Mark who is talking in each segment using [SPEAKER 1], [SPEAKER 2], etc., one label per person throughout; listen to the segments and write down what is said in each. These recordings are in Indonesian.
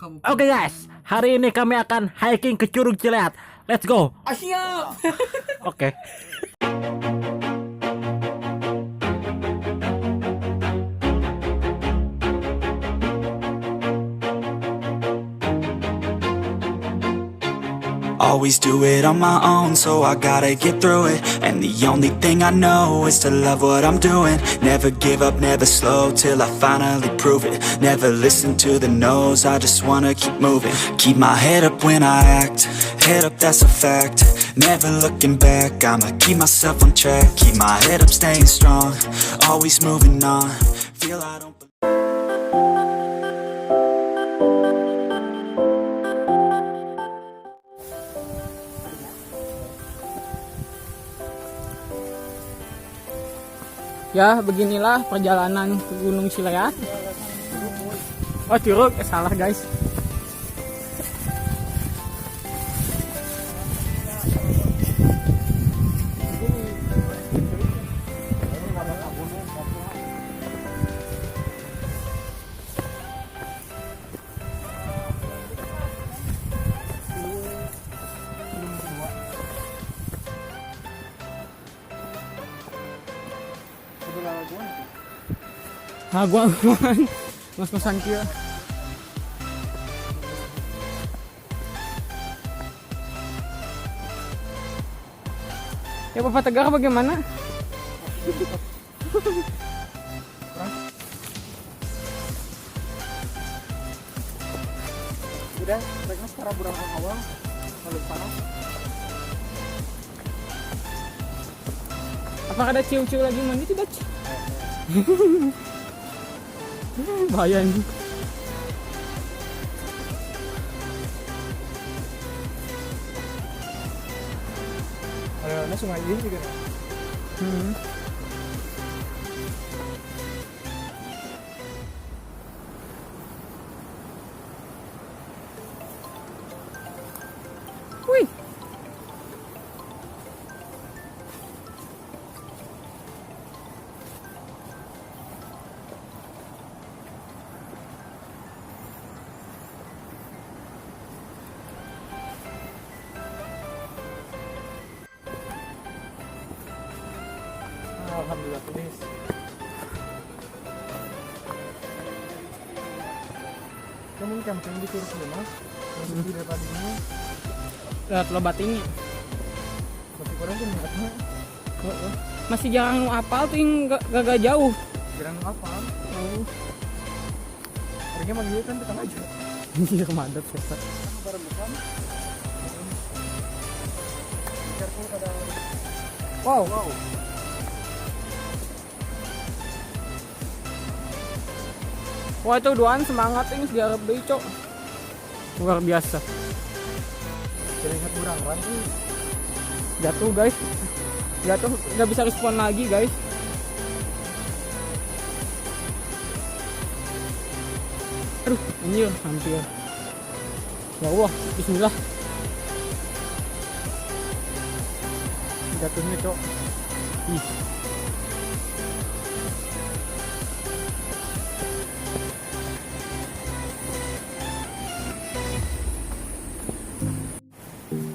[SPEAKER 1] Oke guys, hari ini kami akan hiking ke Curug Cileat. Let's go.
[SPEAKER 2] Siap.
[SPEAKER 1] Oke.
[SPEAKER 3] Always do it on my own, so I gotta get through it. And the only thing I know is to love what I'm doing. Never give up, never slow, till I finally prove it. Never listen to the no's, I just wanna keep moving. Keep my head up when I act, head up, that's a fact. Never looking back, I'ma keep myself on track. Keep my head up, staying strong, always moving on. Feel I don't
[SPEAKER 2] Ya, beginilah perjalanan ke Gunung Cileat. Oh, Curug, salah guys. Gua mas-masan kia. Ya Bapak Tegar bagaimana? Udah, baiknya sekarang burang awal lalu panas. Apakah ada cium-cium lagi mandi tidak? Bahaya ini. Ada sungai ini juga. Wih. Alhamdulillah tulis. Kamu camping di kursi mas, lebih dari tadi ini. Lihat lebat ini. Masih kurang tuh mengatnya. Masih jarang nu apal tuh yang gak jauh. Jarang nu apal. Oh. Harusnya manggil kan kita aja. Iya kemadat ya. Bareng bukan. Careful pada. Wow. Wah itu doan semangat ini segarap deh cok. Luar biasa. Keringat kurang lagi. Jatuh guys. Jatuh nggak bisa respon lagi guys. Aduh anjir hampir. Ya Allah bismillah. Jatuhnya cok. Ih.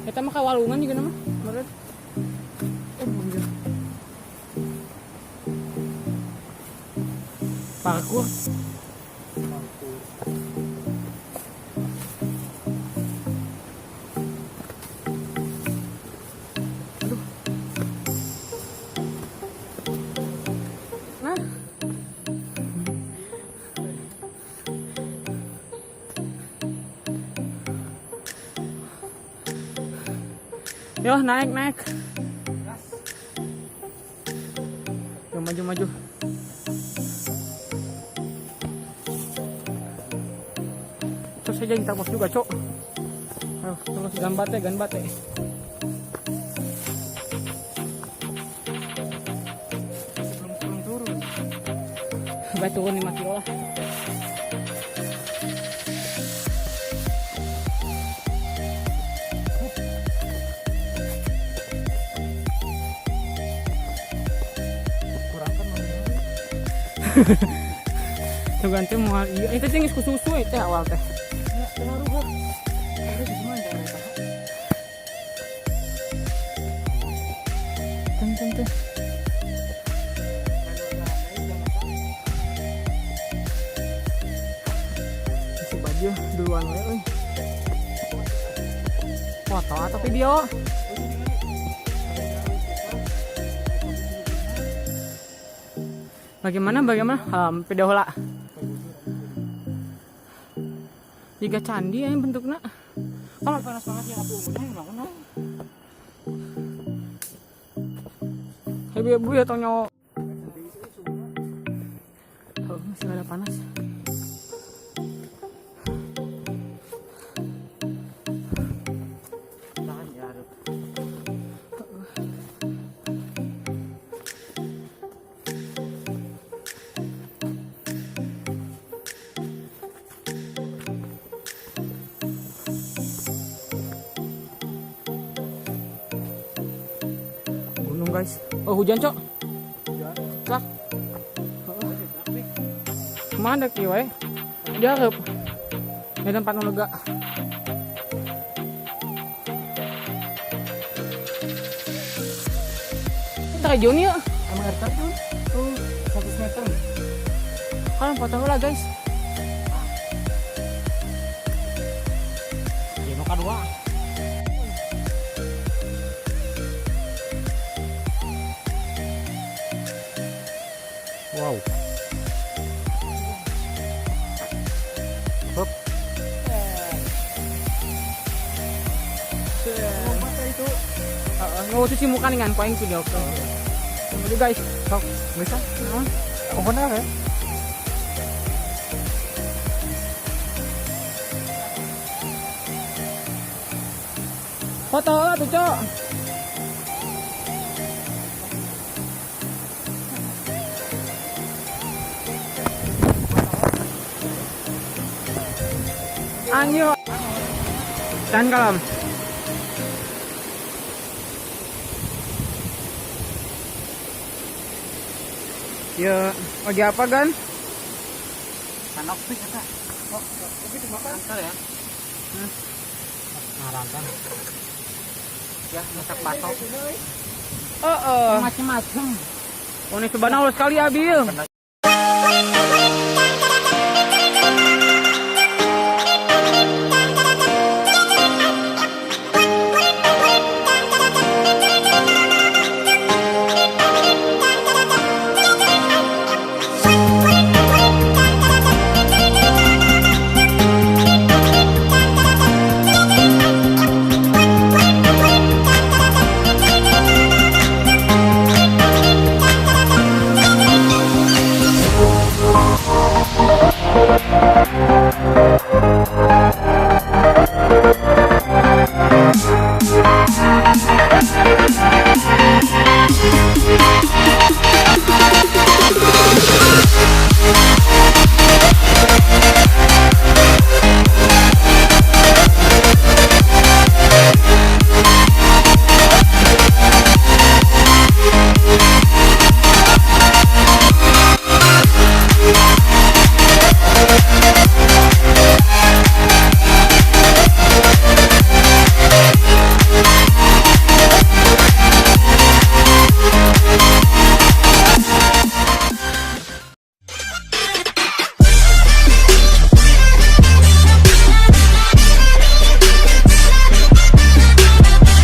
[SPEAKER 2] Kita mah kawalungan juga nama, menurut. Bener. Parkur. Aduh. Nah. Yo naik. Yo maju. Terus aja kita pos juga cok. Ayo terus ganbate. Belum turun. Baik turun 5 kilo lah. Tergantung mau iya itu tinggi susu itu awal teh. Si baju duluan we euy. Foto atau video? Bagaimana? Video heula. Jika candi yang bentuknya. Kalau panas banget ya aku umumnya ibu ya tonyo. Oh, masih ada panas. Gunung guys. Oh hujan cok. Lah. Mana ki we? Dia reup. Di tempat nu lega. Terjun ya?
[SPEAKER 1] Emang air terjun?
[SPEAKER 2] Tuh, 100 meter. Kan foto lah guys.
[SPEAKER 1] Iya, nu kadua. Wow. Hop.
[SPEAKER 2] Itu. Nggak usah cuci muka dengan poin video ke. Tunggu guys.
[SPEAKER 1] Sok, bisa? Oh, benar ya?
[SPEAKER 2] Foto tuh cok. Anjo. Dan kalam. Ya, lagi apa kan?
[SPEAKER 1] Kanok sih kata. Oh, tapi itu makan antar ya. Ngarantan. Ya, masak batok.
[SPEAKER 2] Oh,
[SPEAKER 1] Macam-macam.
[SPEAKER 2] oh ini sebenarnya sekali Abil.
[SPEAKER 1] Pernah